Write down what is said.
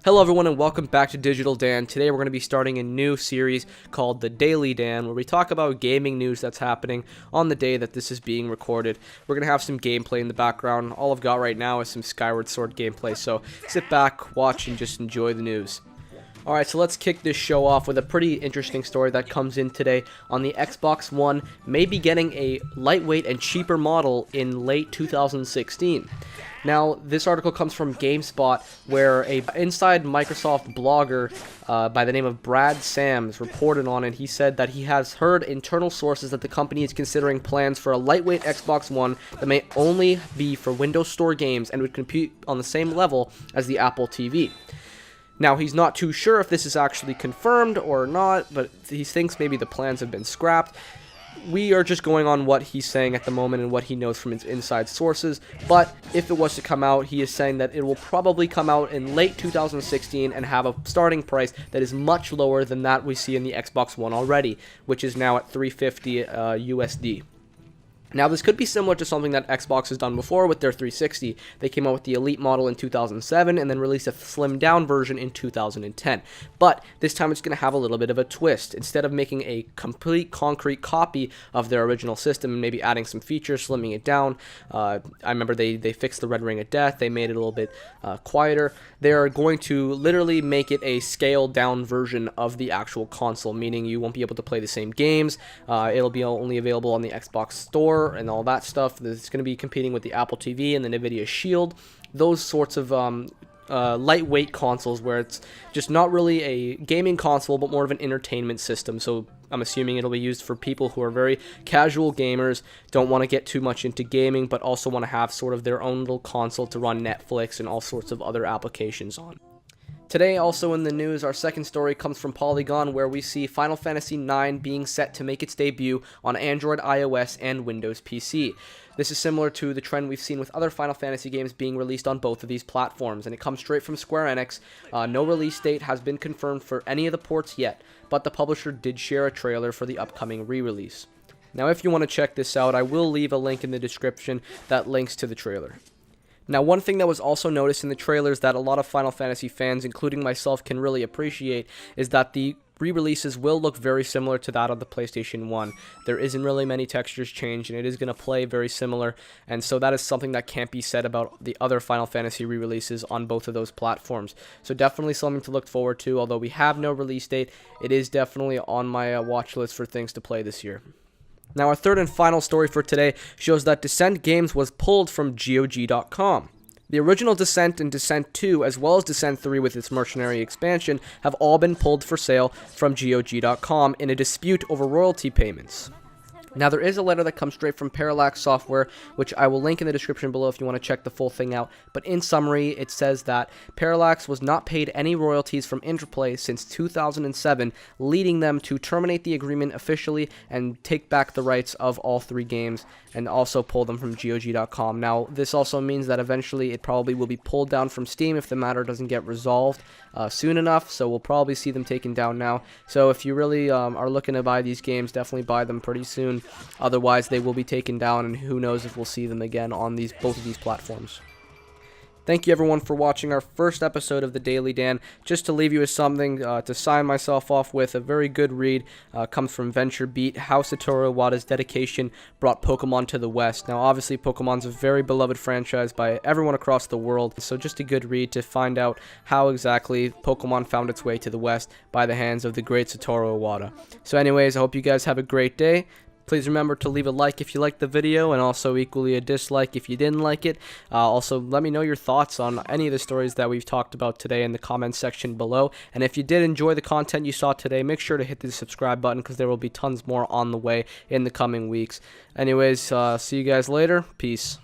Hello everyone and welcome back to DigitalDan. Today we're going to be starting a new series called the Daily Dan, where we talk about gaming news that's happening on the day that this is being recorded. We're going to have some gameplay in the background. All I've got right now is some Skyward Sword gameplay, so sit back, watch, and just enjoy the news. Alright, so let's kick this show off with a pretty interesting story that comes in today. On the Xbox One may be getting a lightweight and cheaper model in late 2016. Now, this article comes from GameSpot, where a inside Microsoft blogger by the name of Brad Sams reported on it. He said that he has heard internal sources that the company is considering plans for a lightweight Xbox One that may only be for Windows Store games and would compete on the same level as the Apple TV. Now, he's not too sure if this is actually confirmed or not, but he thinks maybe the plans have been scrapped. We are just going on what he's saying at the moment and what he knows from his inside sources, but if it was to come out, he is saying that it will probably come out in late 2016 and have a starting price that is much lower than that we see in the Xbox One already, which is now at $350 USD. Now, this could be similar to something that Xbox has done before with their 360. They came out with the Elite model in 2007 and then released a slimmed down version in 2010. But this time it's going to have a little bit of a twist. Instead of making a complete concrete copy of their original system and maybe adding some features, slimming it down, I remember they fixed the red ring of death, they made it a little bit quieter. They're going to literally make it a scaled down version of the actual console, meaning you won't be able to play the same games. It'll be only available on the Xbox Store and all that stuff. It's going to be competing with the Apple TV and the Nvidia Shield, those sorts of lightweight consoles where it's just not really a gaming console but more of an entertainment system. So I'm assuming it'll be used for people who are very casual gamers, don't want to get too much into gaming, but also want to have sort of their own little console to run Netflix and all sorts of other applications on. Today, also in the news, our second story comes from Polygon, where we see Final Fantasy IX being set to make its debut on Android, iOS, and Windows PC. This is similar to the trend we've seen with other Final Fantasy games being released on both of these platforms, and it comes straight from Square Enix. No release date has been confirmed for any of the ports yet, but the publisher did share a trailer for the upcoming re-release. Now, if you want to check this out, I will leave a link in the description that links to the trailer. Now, one thing that was also noticed in the trailers that a lot of Final Fantasy fans, including myself, can really appreciate is that the re-releases will look very similar to that of the PlayStation 1. There isn't really many textures changed, and it is going to play very similar, and so that is something that can't be said about the other Final Fantasy re-releases on both of those platforms. So definitely something to look forward to. Although we have no release date, it is definitely on my watch list for things to play this year. Now, our third and final story for today shows that Descent Games was pulled from GOG.com. The original Descent and Descent 2, as well as Descent 3 with its mercenary expansion, have all been pulled for sale from GOG.com in a dispute over royalty payments. Now, there is a letter that comes straight from Parallax Software, which I will link in the description below if you want to check the full thing out. But in summary, it says that Parallax was not paid any royalties from Interplay since 2007, leading them to terminate the agreement officially and take back the rights of all three games and also pull them from GOG.com. Now, this also means that eventually it probably will be pulled down from Steam if the matter doesn't get resolved soon enough, so we'll probably see them taken down now. So if you really are looking to buy these games, definitely buy them pretty soon. Otherwise, they will be taken down, and who knows if we'll see them again on both of these platforms. Thank you, everyone, for watching our first episode of the Daily Dan. Just to leave you with something to sign myself off with, a very good read comes from Venture Beat, how Satoru Iwata's dedication brought Pokemon to the West. Now, obviously, Pokemon's a very beloved franchise by everyone across the world, so just a good read to find out how exactly Pokemon found its way to the West by the hands of the great Satoru Iwata. So anyways, I hope you guys have a great day. Please remember to leave a like if you liked the video, and also equally a dislike if you didn't like it. Also, let me know your thoughts on any of the stories that we've talked about today in the comments section below. And if you did enjoy the content you saw today, make sure to hit the subscribe button, because there will be tons more on the way in the coming weeks. Anyways, see you guys later. Peace.